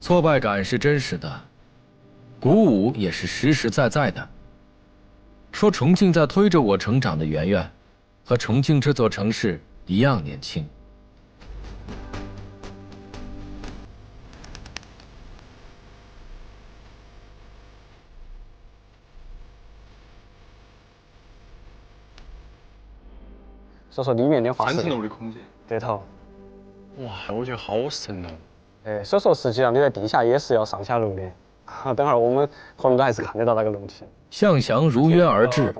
挫败感是真实的，鼓舞也是实实在在的。说重庆在推着我成长的圆圆，和重庆这座城市一样年轻。说说里面的话是3层楼的空间。对头。哇，我觉得好神哦。所以说实际上你在地下也是要上下楼的。等会儿我们可能都还是看得到那个楼梯。向翔如约而至，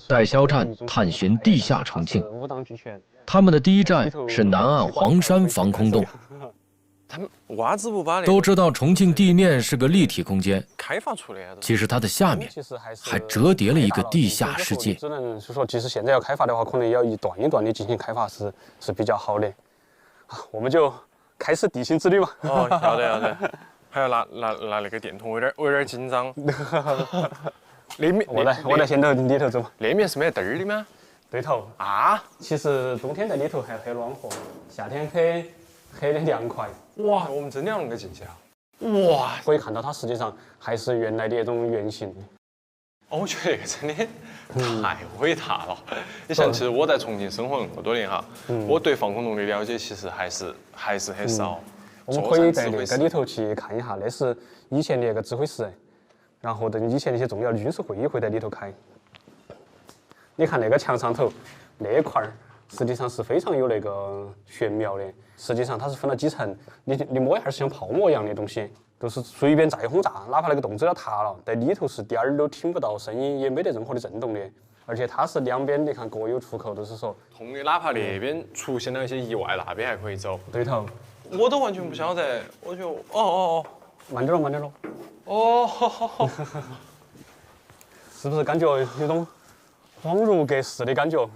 带肖战探寻地下重庆。武当俱全。他们的第一站是南岸黄山防空洞。他们为啥子不把那都知道重庆地面是个立体空间，开发出来？其实它的下面还折叠了一个地下世界。只能是说，即使现在要开发的话，可能要一段一段的进行开发是比较好的。我们就开始地心之旅嘛。哦，要得，还要拿那个电筒，我有点紧张。那面我来先里头走。那面是没得灯儿的吗？对头啊。其实冬天在里头还很暖和，夏天很凉快。哇，我们真的要能够进去啊！哇，可以看到它实际上还是原来的那种原型。哦，我觉得这个真的太伟大了。你像，其实我在重庆生活那么多年哈，我对防空洞的了解其实还是很少。我们可以在那个里头去看一下，那是以前的那个指挥室，然后以前的一些重要的军事会议会在里头开。你看那个墙上头那块儿，实际上是非常有那个玄妙的。实际上它是分了几层，你摸一下是像泡沫一样的东西，都是随便再轰炸，哪怕那个洞子要塌了，在里头是点儿都听不到声音，也没得任何的震动的。而且它是两边你看各有出口，都是说通的，哪怕那边出现了一些意外，那边还可以走。对头。我都完全不晓得，我就慢点咯。哦，是不是感觉有种恍如隔世的感觉？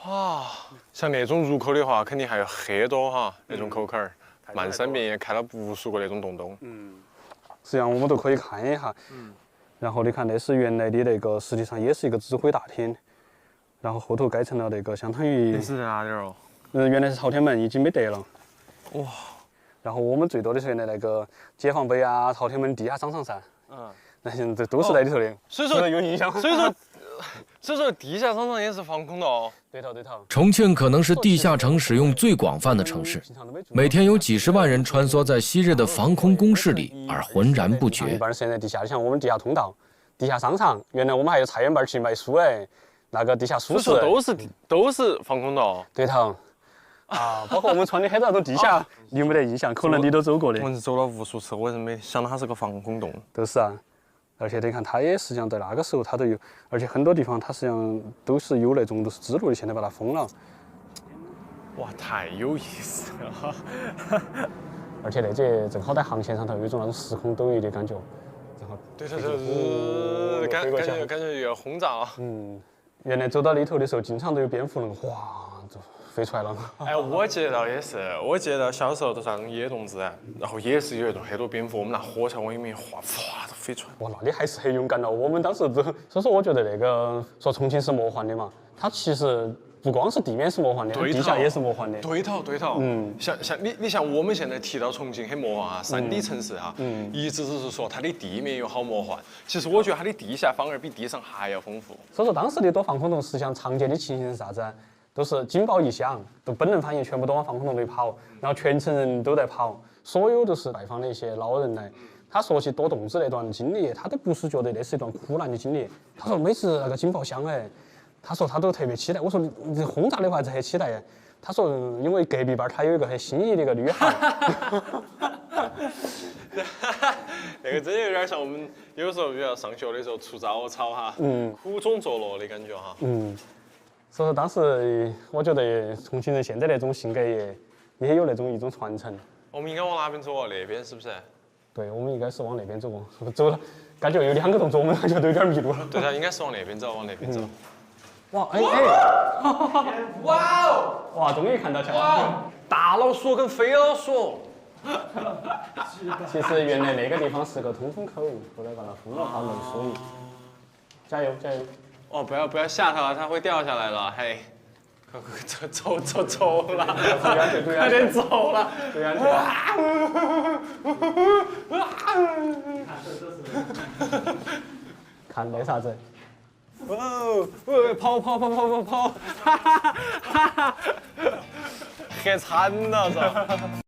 啊，像那种入口的话，肯定还有很多哈那种口坎儿，漫山遍野开了无数个那种洞洞。实际上我们都可以看一下。然后你看，那是原来的那个，实际上也是一个指挥大厅，然后后头改成了那个相当于。那是在哪点哦？原来是朝天门，已经没得了。哇。然后我们最多的是原来那个解放碑啊、朝天门地下商场噻。那现在都是在里头的。所以说有印象。所以说地下商场也是防空洞。对头。重庆可能是地下城使用最广泛的城市，每天有几十万人穿梭在昔日的防空工事里而浑然不觉。一半是现在地下，像我们地下通道、地下商场，原来我们还有菜园板去卖书那个地下书室都是防空洞。对头。包括我们穿的很多都地下，你有没得印象？可能你都走过的。我们走了无数次，我真没想到它是个防空洞。都是啊。而且你看，它也实际上在那个时候它都有，而且很多地方它实际上都是有那种都是支路的，现在把它封了。哇，太有意思了！而且那节正好在航线上头，有一种那种时空陡移的感觉。然后对，感觉又要轰炸了。原来走到里头的时候，经常都有蝙蝠那个哗就飞出来了。哎，我记得也是，我记得小时候都上野洞子，然后也是有一种很多蝙蝠，我们拿火柴往里面划，哗都飞出来。哇，那你还是很勇敢了。我们当时都，所以说我觉得那个说重庆是魔幻的嘛，它其实不光是地面是魔幻的，地下也是魔幻的。对头。像你像我们现在提到重庆很魔幻啊，3D 城市哈，一直只是说它的地面有好魔幻，其实我觉得它的地下反而比地上还要丰富。所以说当时的躲防空洞，实际上常见的情形是啥子？都是警报一响，都本能反应，全部都往防空洞里跑，然后全城人都在跑，所有都是拜访的一些老人来。他说起躲洞子那段经历，他都不是觉得那是一段苦难的经历。他说每次那个警报响他说他都特别期待。我说你轰炸的话还是很期待呀。他说因为隔壁班他有一个很心仪的一个女孩。那个真有点像我们有时候比如上学的时候出早操哈，苦中作乐的感觉哈。所以说当时我觉得重庆人现在那种性格也有那种一种传承。我们应该往哪边走啊？那边是不是？对，我们应该是往那边走过，走了，感觉有2个动作，我们感觉都有点迷路了。对的，应该是往那边走，哇，哇哦！哇，终于看到起来了。大老鼠跟肥老鼠。其实原来那个地方是个通风口，后来把它封了，怕漏水。加油！哦，不要吓它，它会掉下来了，嘿。走了，快点走了。看那啥子？哦，跑，哈哈哈哈，喝惨了噻！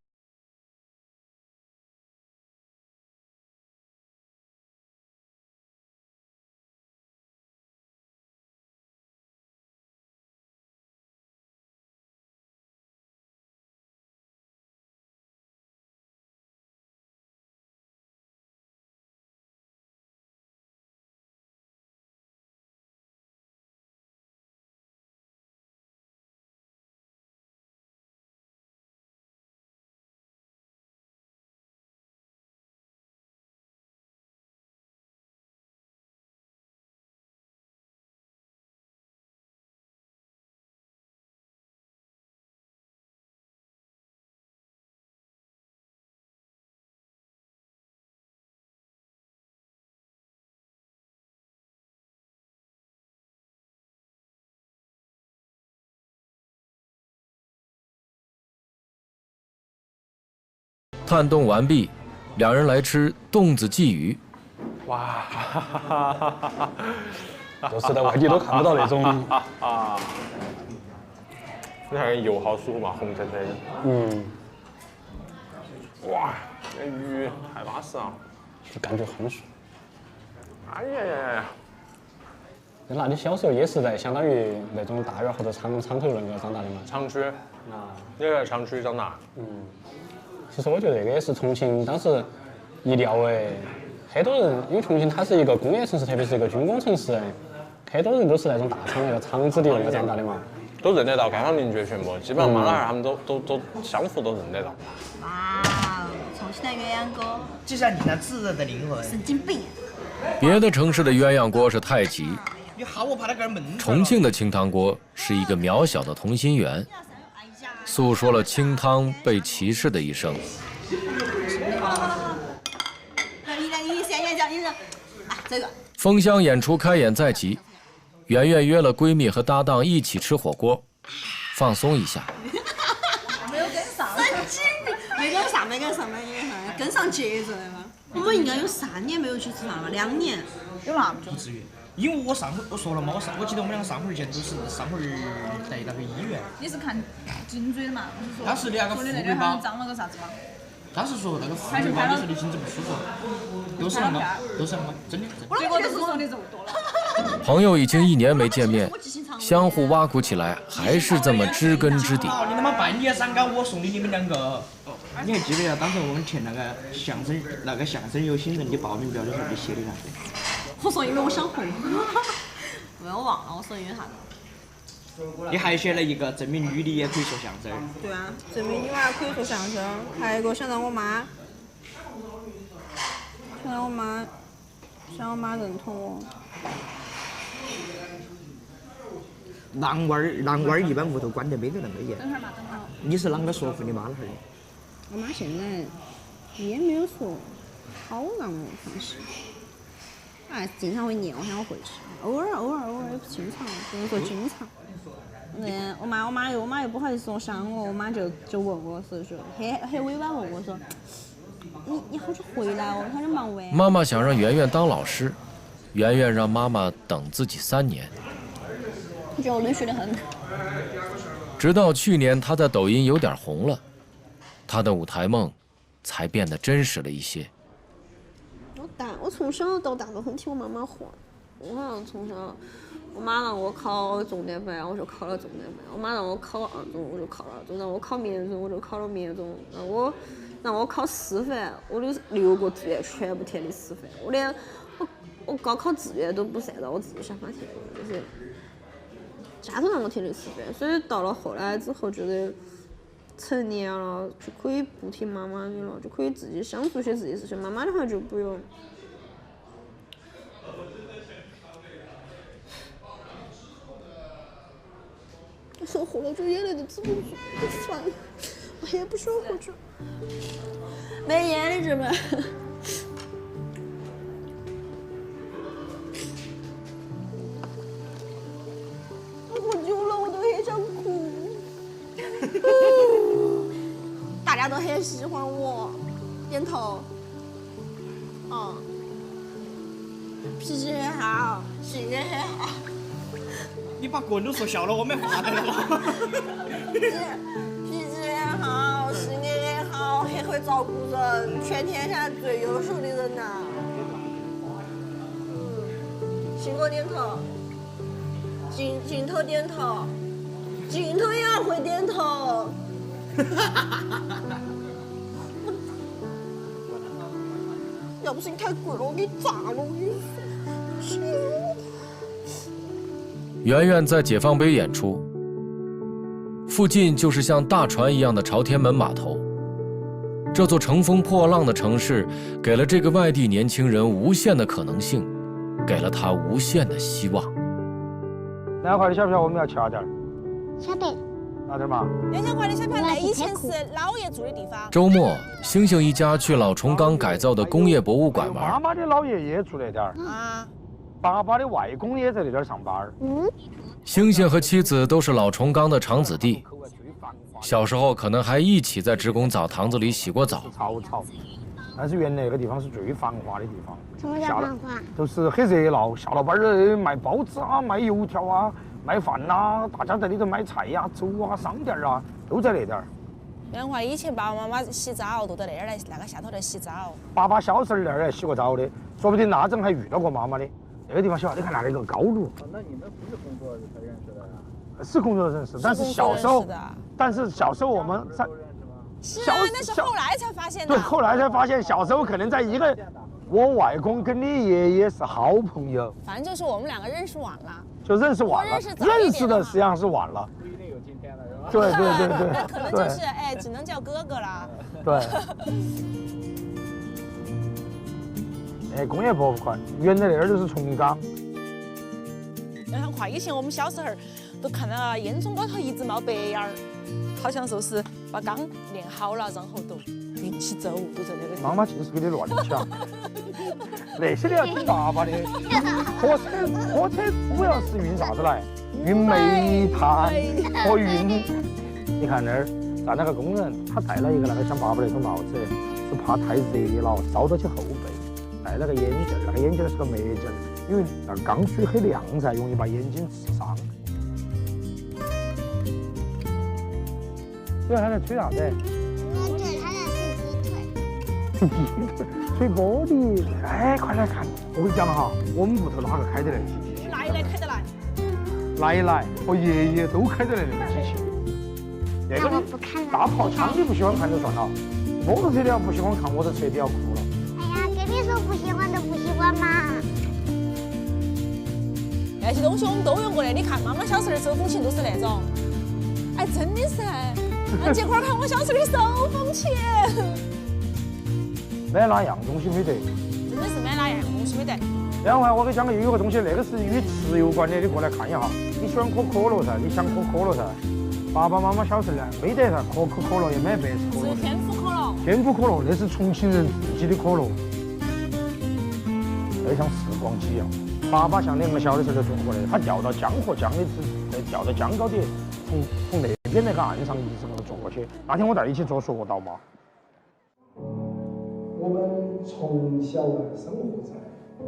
探洞完毕，两人来吃冻子鲫鱼。哇，就是在外地都看不到那种。你看油好酥嘛，红彤彤的。嗯，哇，那鱼太巴适了，就感觉很爽。哎呀呀呀！那你小时候也是在相当于那种大院或者厂头那个长大的吗？厂区，啊，也在厂区长大。其实我觉得这个也是重庆当时一料哎，很多人因为重庆它是一个工业城市，特别是一个军工城市哎，很多人都是那种大厂那个厂子里那个长大的嘛。都认得到，街坊邻居全部，基本上妈老汉儿他们都相互都认得到。哇，重庆的鸳鸯锅，就像你那炙热的灵魂。神经病！别的城市的鸳鸯锅是太极，你好，我怕那个门。重庆的清汤锅是一个渺小的同心圆，诉说了清汤被歧视的一生。这个封箱演出开演在即，圆圆约了闺蜜和搭档一起吃火锅，放松一下。没有跟上，神经病！没跟上，没跟上，跟上节奏了吗？我们应该有3年没有去吃饭了，2年。有那么久？不至于，因为我说了嘛，我记得我们两个上回儿见都是上回儿在那个医院。你是看颈椎的嘛？当时的那个说的那妇女包点好像长了个啥子嘛？当时说那个妇女包你说你颈子不舒服，都是那么，真的。结果都是说的肉多了。朋友已经1年没见面，相互挖苦起来还是这么知根知底。你他妈半夜三更我送的你们2个。你还记不记得当时我们填那个相声有新人的报名表的时候你写的啥子？我说因为我想红，没有忘了，我说因为啥子？你还写了一个证明女的也可以说相声。对啊，证明女娃可以说相声，还有一个想让我妈认同我。男娃儿一般屋头管得没得那么严。等会儿嘛，等会儿。你是啷个说服你妈那会儿的？我妈现在也没有说好让我放心，哎，经常会念我喊我回去，偶尔也不经常，不能说经常。我妈又不好意思说想我妈就问我说很委婉问我说，你好久回来哦，好久忙完。妈妈想让圆圆当老师，圆圆让妈妈等自己3年。我觉得我累虚得很。直到去年，她在抖音有点红了，她的舞台梦才变得真实了一些。我从小到大都很听我妈妈话，我好像从小，我妈让我考重点班，我就考了重点班；我妈让我考二中，我就考了二中；让我考民中，我就考了民中；让我考师范，我的6个志愿全部填的师范，我高考志愿都不是按照我自己想法填的，就是家长让我填的师范，所以到了后来之后觉得成年了就可以不听妈妈的了，就可以自己想做些自己的事情。妈妈的话就不用。我说活了，就眼泪都止不住，就烦了。我也不说活着，没眼的这么。我喝酒了，我都很想哭。大家都很喜欢我，点头。脾气很好，性格很好。你把个人都说笑了，我没话得了。脾气很好，性格很好，很会照顾人，全天下最优秀的人呐。信哥点头，镜头点头，镜头也要会点头。要不是你太贵了，我给你砸了，我跟你说。圆圆在解放碑演出，附近就是像大船一样的朝天门码头。这座乘风破浪的城市，给了这个外地年轻人无限的可能性，给了他无限的希望。2块的小票我们要去哪点？小北。哪点嘛2000块的小票，那以前是老爷住的地方。周末，星星一家去老崇刚改造的工业博物馆玩。妈妈的老爷爷住那点儿啊，爸爸的外公也在那点儿上班。星星和妻子都是老崇刚的长子弟，小时候可能还一起在职工澡堂子里洗过澡。吵，但是原来那个地方是最繁华的地方。什么叫繁华？就是很热闹，下了班儿卖包子啊，卖油条啊。卖饭呐，大家在里头买菜呀、粥啊，商店啊，都在那点儿。2块以前爸爸妈妈洗澡都到那儿来，那个下头来洗澡。爸爸小时候那儿来洗过澡的，说不定那阵还遇到过妈妈的。那个地方小，你看那个高炉。那你们不是工作才认识的呀？是工作认识，但是小时候我们在。是啊，那是后来才发现的。对，后来才发现，小时候可能在一个，我外公跟你爷爷是好朋友。反正就是我们2个认识晚了。就认识晚了，认识的实际上是晚了，不一定有今天的是吧？对，那可能就是只能叫哥哥了。对。工业博物馆原来那儿就是崇刚。 2块以前我们小时候都看到烟囱高头一直冒白烟儿，好像说是把钢炼好了，然后都运起走，都在那个。妈妈尽是给你乱讲，那些你要听爸爸的。火车主要是运啥子来？运煤炭和运。你看那儿站那个工人，他戴了一个那个像爸爸那种帽子，是怕太热了烧到起后背，戴那个眼镜，那个眼镜是个墨镜，因为那钢水很亮噻，容易把眼睛刺伤。因为他在吹啥子？对，他在吹鸡腿。鸡腿，吹玻璃。哎，快来看！我跟你讲哈，我们屋头哪个开得来？奶奶开得来。奶奶和爷爷都开得来那个机器。那个大炮枪你不喜欢看就算了，摩托车你要不喜欢看，我都彻底要哭了。哎呀，跟你说不喜欢就不喜欢嘛。那些东西我们都用过的，你看妈妈小时候的手风琴都是那种，哎，真的是。这块看我小时候的手风琴。没哪样东西没得。真的是没哪样东西没得。然后我给你讲有个东西，那个是与吃有关的，你过来看一下。你喜欢喝可乐噻？你想喝可乐噻？爸爸妈妈小时候呢，没得噻，可乐也没白吃可乐。是天府可乐。天府可乐那是重庆人自己的可乐，那像时光机一样。爸爸像2个小的时候就做过的，他调到江河江的调到江高底，从那边那个岸上一直给他做过去。那天我带你一起做说过道嘛。我们从小生活在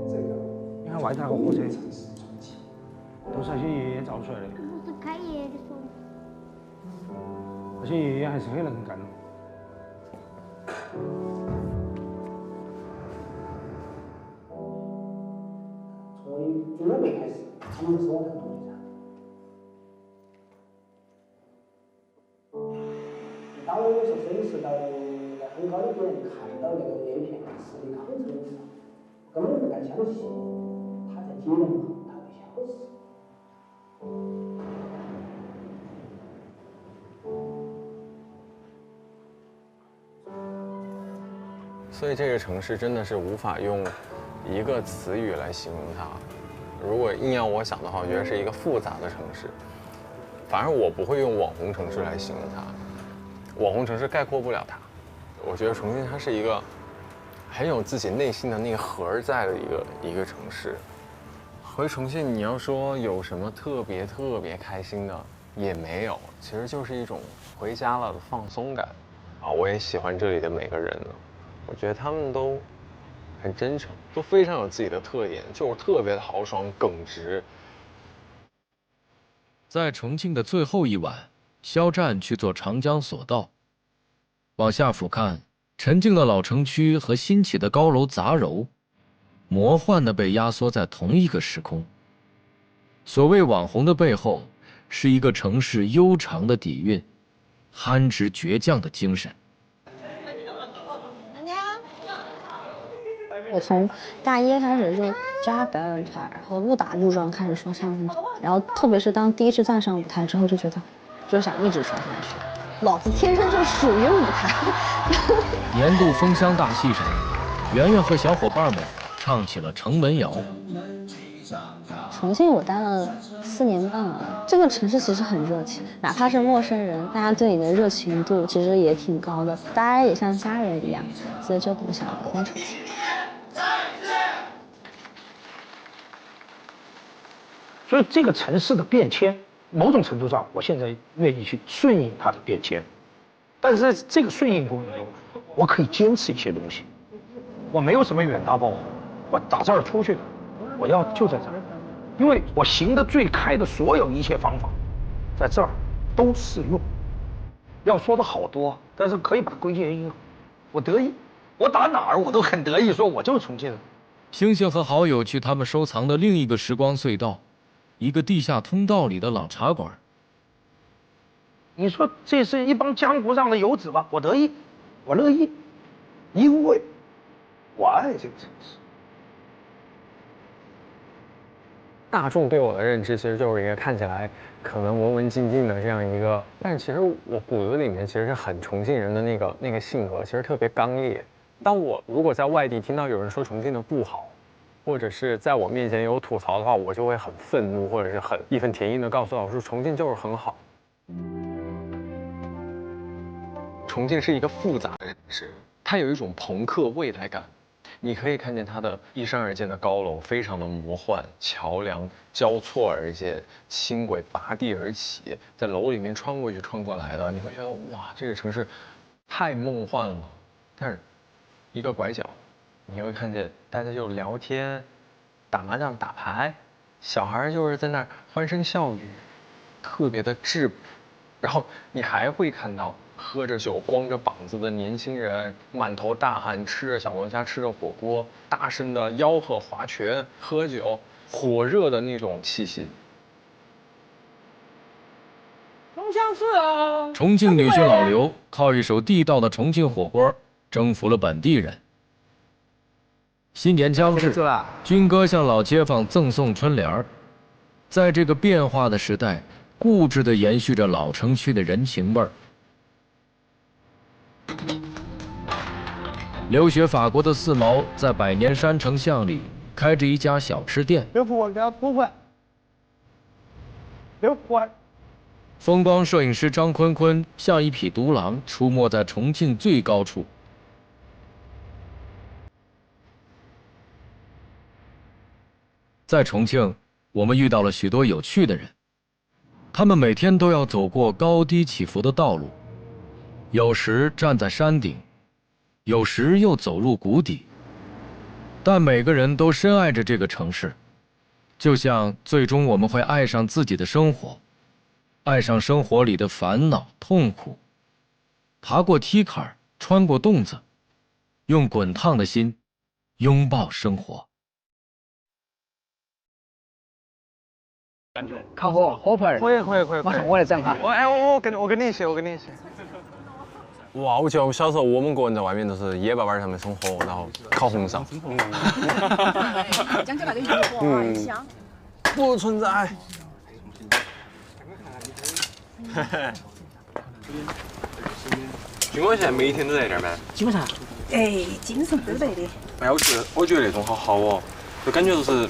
这个，你看外头那个火车，都是那些爷爷造出来的。不是开爷爷的手。那些爷爷还是很能干的。从祖辈开始，他们是我们的东西。当我有时候审视到在很高的点看到那片十里康城的时候，根本不敢相信，他在几年后他会消失。所以这个城市真的是无法用一个词语来形容它。如果硬要我想的话，我觉得是一个复杂的城市。反而我不会用网红城市来形容它，网红城市概括不了它。我觉得重庆它是一个很有自己内心的那个核在的一个城市。回重庆，你要说有什么特别开心的也没有，其实就是一种回家了的放松感。啊，我也喜欢这里的每个人了。我觉得他们都很真诚，都非常有自己的特点，就是特别的豪爽耿直。在重庆的最后一晚，肖战去坐长江索道，往下俯瞰沉静的老城区和新起的高楼杂糅，魔幻的被压缩在同一个时空。所谓网红的背后，是一个城市悠长的底蕴，憨直倔强的精神。我从大一开始就加表演团，然后误打误撞开始说相声，然后特别是当第一次站上舞台之后，就觉得就想一直说下去。老子天生就属于舞台。年度封箱大戏上，圆圆和小伙伴们唱起了城门谣。重庆我待了4年半了，这个城市其实很热情，哪怕是陌生人，大家对你的热情度其实也挺高的，大家也像家人一样，所以就不想离开重庆。所以这个城市的变迁，某种程度上，我现在愿意去顺应它的变迁，但是在这个顺应过程中，我可以坚持一些东西。我没有什么远大抱负，我打这儿出去的，我要就在这儿，因为我行得最开的所有一切方法，在这儿都适用。要说的好多，但是可以把归结于我得意，我打哪儿我都很得意，说我就是重庆人。星星和好友去他们收藏的另一个时光隧道。一个地下通道里的老茶馆，你说这是一帮江湖上的游子吧？我得意，我乐意，因为我爱这个城市。大众对我的认知其实就是一个看起来可能文文静静的这样一个，但是其实我骨子里面其实是很重庆人的那个性格，其实特别刚烈。当我如果在外地听到有人说重庆的不好，或者是在我面前有吐槽的话，我就会很愤怒，或者是很义愤填膺的告诉他，我说重庆就是很好。重庆是一个复杂的城市，它有一种朋克未来感。你可以看见它的依山而建的高楼，非常的魔幻，桥梁交错而建，轻轨拔地而起，在楼里面穿过去穿过来的，你会觉得哇，这个城市太梦幻了。但是一个拐角，你会看见大家就聊天、打麻将、打牌，小孩就是在那儿欢声笑语，特别的质朴。然后你还会看到喝着酒、光着膀子的年轻人，满头大汗，吃着小龙虾、吃着火锅，大声的吆喝、划拳、喝酒，火热的那种气息。东乡市啊！重庆女婿老刘靠一手地道的重庆火锅征服了本地人。新年将至，军哥向老街坊赠送春联儿。在这个变化的时代，固执地延续着老城区的人情味儿。留学法国的四毛在百年山城巷里开着一家小吃店。风光摄影师张坤坤像一匹独狼，出没在重庆最高处。在重庆，我们遇到了许多有趣的人，他们每天都要走过高低起伏的道路，有时站在山顶，有时又走入谷底，但每个人都深爱着这个城市，就像最终我们会爱上自己的生活，爱上生活里的烦恼、痛苦，爬过梯坎，穿过洞子，用滚烫的心拥抱生活。烤火盆可以，马上我来整哈。我跟你一起。哇，我记得我小时候，我们个人在外面都是野板上面生火，然后烤红烧。讲究那个油火香。不存在。军哥现在每天都在这儿吗？基本上。哎，精神倍倍的。哎，我觉得那种好好哦，就感觉就是。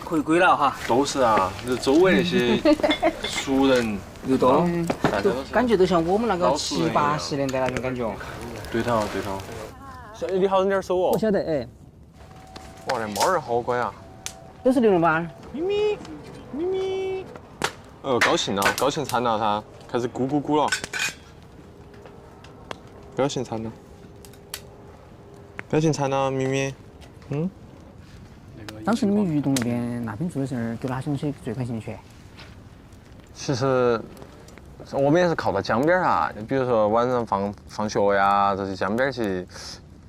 回归了哈，都是啊，就周围那些熟人又多，感觉都像我们那个70、80年代那种感觉。对头。你好，点手哦。我晓得，哎。哇，那猫儿好乖啊。都是流浪猫。咪咪。高兴惨了，它开始咕咕咕了。高兴惨了，咪咪。当时你们渝洞那边那边住的时候，对哪些东西最感兴趣？其实我们也是靠到江边啊，比如说晚上放学呀，这些江边去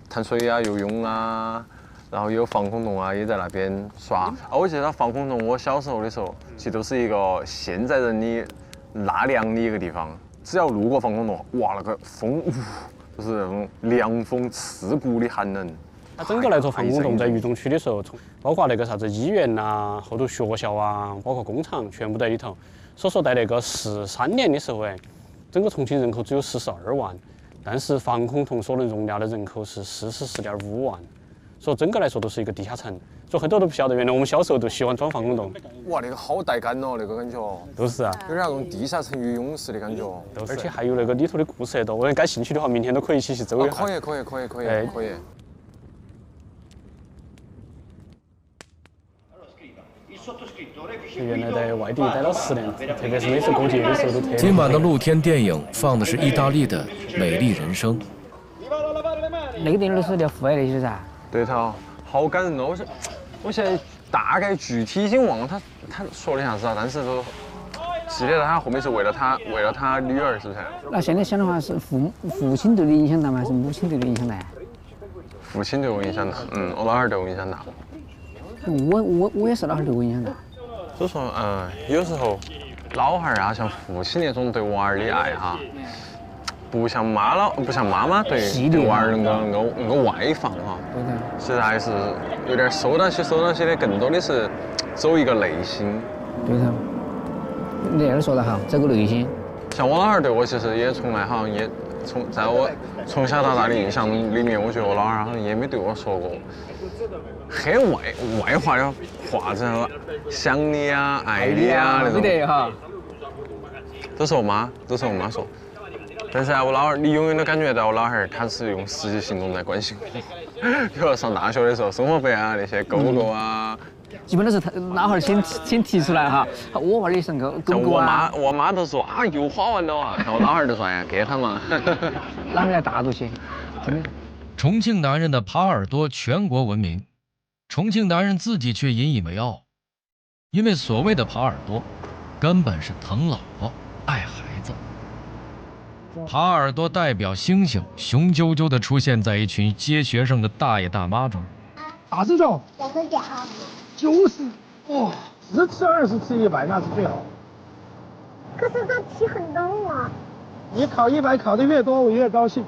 谈水啊、游泳啊，然后有防空洞啊，也在那边耍。我记得防空洞，我小时候的时候，其实都是一个现在人的纳凉的一个地方。只要路过防空洞，哇，那个风，就是那种凉风刺骨的寒冷。它整个来说，防空洞在渝中区的时候，包括那个啥子医院呐、后头学校啊，包括工厂，全部在里头。所以说，在那个13年的时候，整个重庆人口只有42万，但是防空洞所能容纳的人口是44.5万，所以整个来说都是一个地下城。所以很多都不晓得，原来我们小时候都喜欢装防空洞。哇，那个好带感哦，那个感觉。都是啊，有点那种地下城与勇士的感觉。而且还有那个里头的故事也多，我感兴趣的话，明天都可以一起去走一下。可以。原来在外地待了10年，特别是每次过节的时候都特别。今晚的露天电影放的是意大利的《美丽人生》。那个电影都是聊户外那些噻。对头，好感人哦！我现在大概具体已经忘了他说的啥子了，但是都记得他后面是为了他女儿，是不是？那现在想的话，是父亲对你影响大吗？还是母亲对你影响大？父亲对我影响大，我老汉儿对我影响大。我也是老汉儿对我影响大。所以说，有时候老汉儿啊，像父亲那种对娃儿的爱哈，不像妈妈对娃儿那个外放哈。其实还是有点收到些的，更多的是走一个内心。对头，你这样说得好，走个内心。像我老汉儿对我其实也从来好像也在我从小到大的印象里面，我觉得我老汉儿好像也没对我说过很外化的话，这想你啊、爱你啊那种。没得哈。都是我妈说。但是啊，我老汉儿，你永远都感觉到我老汉儿他是用实际行动在关心我。比如上大学的时候，生活费啊那些够不够啊？基本都是他老汉儿先提出来哈，我娃儿也是够不够啊？我妈都说啊又花完了啊，然后我老汉儿就说哎给他嘛。老汉儿大度些，真的。重庆男人的耙耳朵全国闻名，重庆男人自己却引以为傲，因为所谓的耙耳朵，根本是疼老婆、爱孩子。耙耳朵代表猩猩雄赳赳地出现在一群接学生的大爷大妈中。啥子肉2个屌。就是哇，只吃20吃100那是最好。可是这题很重啊。你考100考得越多，我越高兴。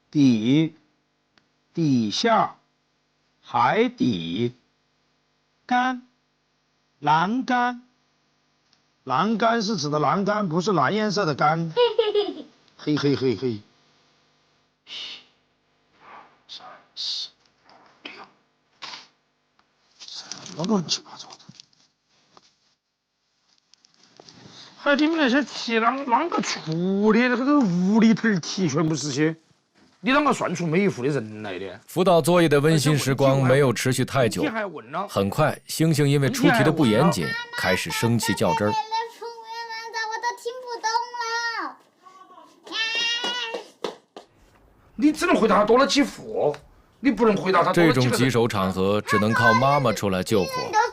底下，海底，杆，栏杆。栏杆是指的栏杆，不是蓝颜色的杆。嘿嘿嘿嘿。1、2、3、4、5、6，什么乱七八糟的？还你们那些题啷个出的？那个都无厘头题，全部是些。你啷个算出每一户的人来的？辅导作业的温馨时光没有持续太久，很快，星星因为出题的不严谨，开始生气较真儿。你只能回答他多了几户，你不能回答他多了几个人。这种棘手场合只能靠妈妈出来救火。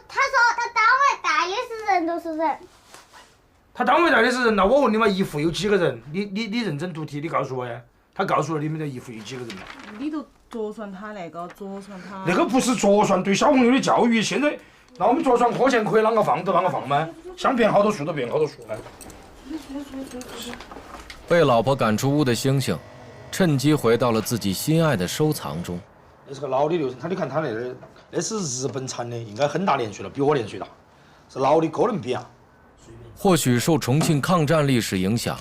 他说他单位大也是人，都是人。他单位大的是人了，我问你嘛，一户有几个人？你认真读题，你告诉我呀。他告诉了你们的一户有几个人嘛？你都着算他那个，着算他。那个不是着算，对小朋友的教育，现在那我们着算课前可以啷个放就啷个放吗？想变好多数就变好多数吗？被老婆赶出屋的星星，趁机回到了自己心爱的收藏中。那是个老的流程，你看他那是日本产的，应该很大年岁了，比我年岁大，是老的哥伦比亚。或许受重庆抗战历史影响，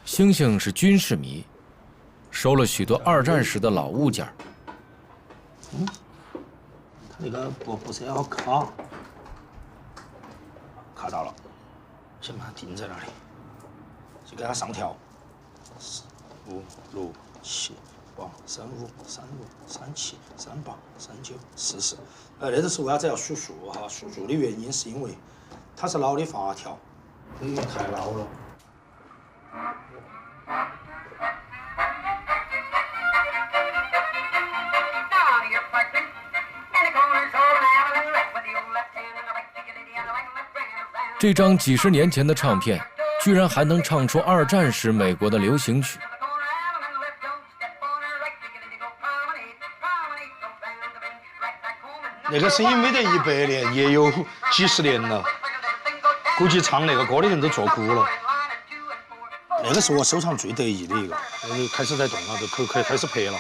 星星是军事迷，收了许多2战时的老物件。他那个不是要卡，卡到了，先把它钉在那里，就给它上调，4、5、6、7、8、35、36、37、38、39、40。那都是为啥子要数数哈？数数的原因是因为它是老的发条，太老了。这张几十年前的唱片，居然还能唱出二战时美国的流行曲。那个声音没得100年，也有几十年了，估计唱那个歌的人都做古了。那个是我收藏最得意的一个，开始在动了，就可以开始拍了，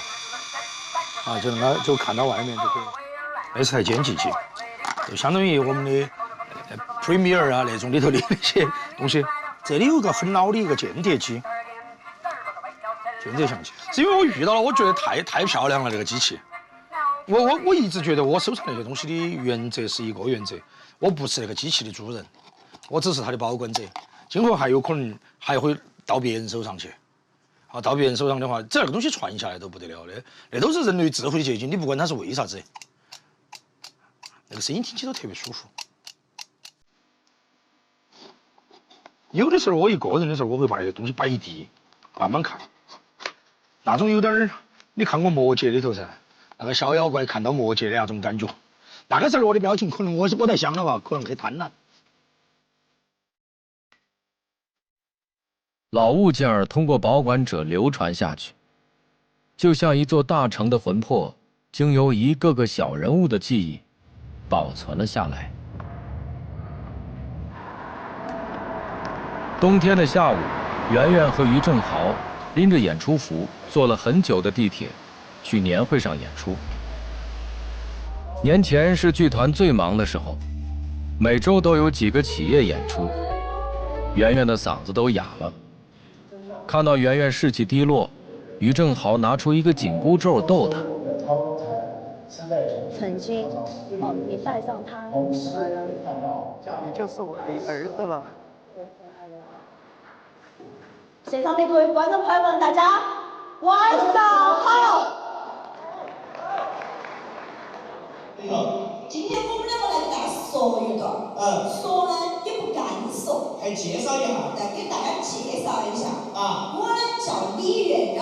啊，就看到外面就可以。那是台监记机，就相当于我们的 Premiere 啊那种里头的那些东西。这里有个很老的一个间谍机，间谍相机，是因为我遇到了，我觉得太漂亮了这个机器。我一直觉得我收藏那些东西的原则是一个原则，我不是那个机器的主人，我只是它的保管者。今后还有可能还会到别人手上去，好，到别人手上的话，这个东西传下来都不得了的，那都是人类智慧的结晶，你不管它是为啥子，那个声音听起都特别舒服。有的时候我一个人的时候，我会把那个东西摆一地，慢慢看，那种有点儿，你看过《魔戒》里头噻？那个小妖怪看到魔戒的那种感觉，那个时候我的表情可能我在想了吧，可能很贪婪。老物件儿通过保管者流传下去，就像一座大城的魂魄，经由一个个小人物的记忆保存了下来。冬天的下午，圆圆和于正豪拎着演出服，坐了很久的地铁，去年会上演出。年前是剧团最忙的时候，每周都有几个企业演出，圆圆的嗓子都哑了。看到圆圆士气低落，于正豪拿出一个紧箍咒逗她。曾经，你带上他，你就是我的儿子了。现场的各位观众朋友们，大家晚上好。今天我们两个来给大家说一段，说呢也不敢说，还介绍一下，来给大家介绍一下啊。我呢叫李圆圆，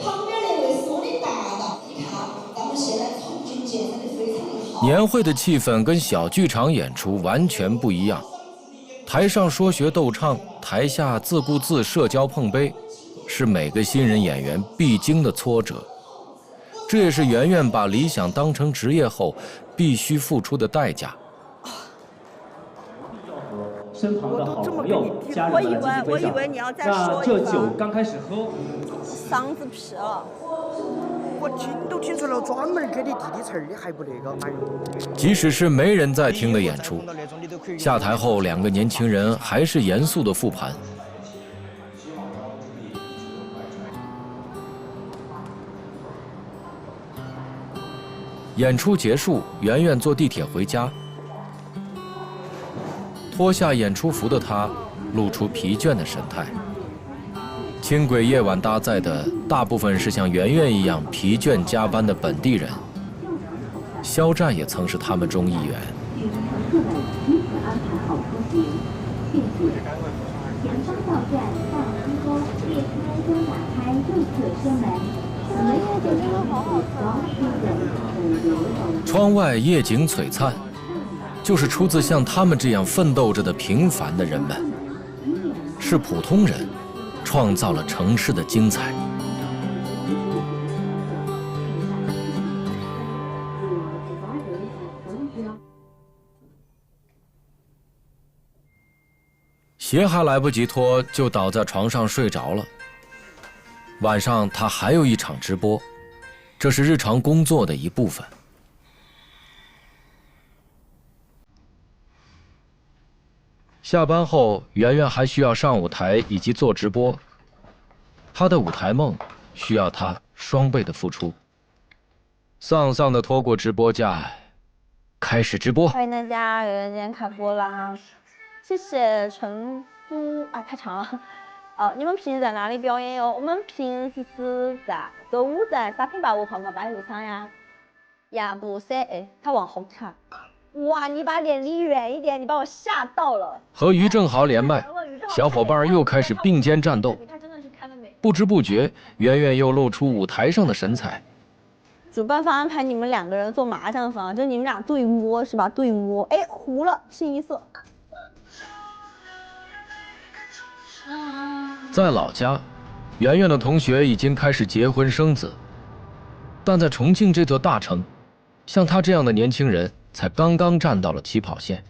旁边那位是我的搭档。你看，咱们现在重庆建设的非常的好。年会的气氛跟小剧场演出完全不一样。台上说学逗唱，台下自顾自社交碰杯，是每个新人演员必经的挫折。这也是圆圆把理想当成职业后必须付出的代价。身旁的好朋友、家人们积极分享。我以为你要再说一那这酒刚开始喝，嗓子皮了。我听都听出来了，专门给你递的词儿，你还不那个？哎呦！即使是没人在听的演出，下台后两个年轻人还是严肃的复盘。演出结束，圆圆坐地铁回家，脱下演出服的她露出疲倦的神态。轻轨夜晚搭载的大部分是像圆圆一样疲倦加班的本地人，肖战也曾是他们中一员。窗外夜景璀璨，就是出自像他们这样奋斗着的平凡的人们，是普通人创造了城市的精彩。鞋还来不及脱，就倒在床上睡着了。晚上他还有一场直播，这是日常工作的一部分。下班后，圆圆还需要上舞台以及做直播，她的舞台梦需要她双倍的付出。丧丧的拖过直播架，开始直播。欢迎大家，圆圆今天开播啦！谢谢成都啊，太长了。你们平时在哪里表演哟？我们平时是在周五在沙坪坝文化馆摆路场呀。呀不是，他往后看。哇，你把脸离远一点，你把我吓到了。和于正豪连麦，小伙伴又开始并肩战斗。不知不觉，圆圆又露出舞台上的神采。主办方安排你们两个人做麻将房，就你们俩对摸是吧？对摸，哎，糊了，清一色。在老家，圆圆的同学已经开始结婚生子，但在重庆这座大城，像他这样的年轻人才刚刚站到了起跑线。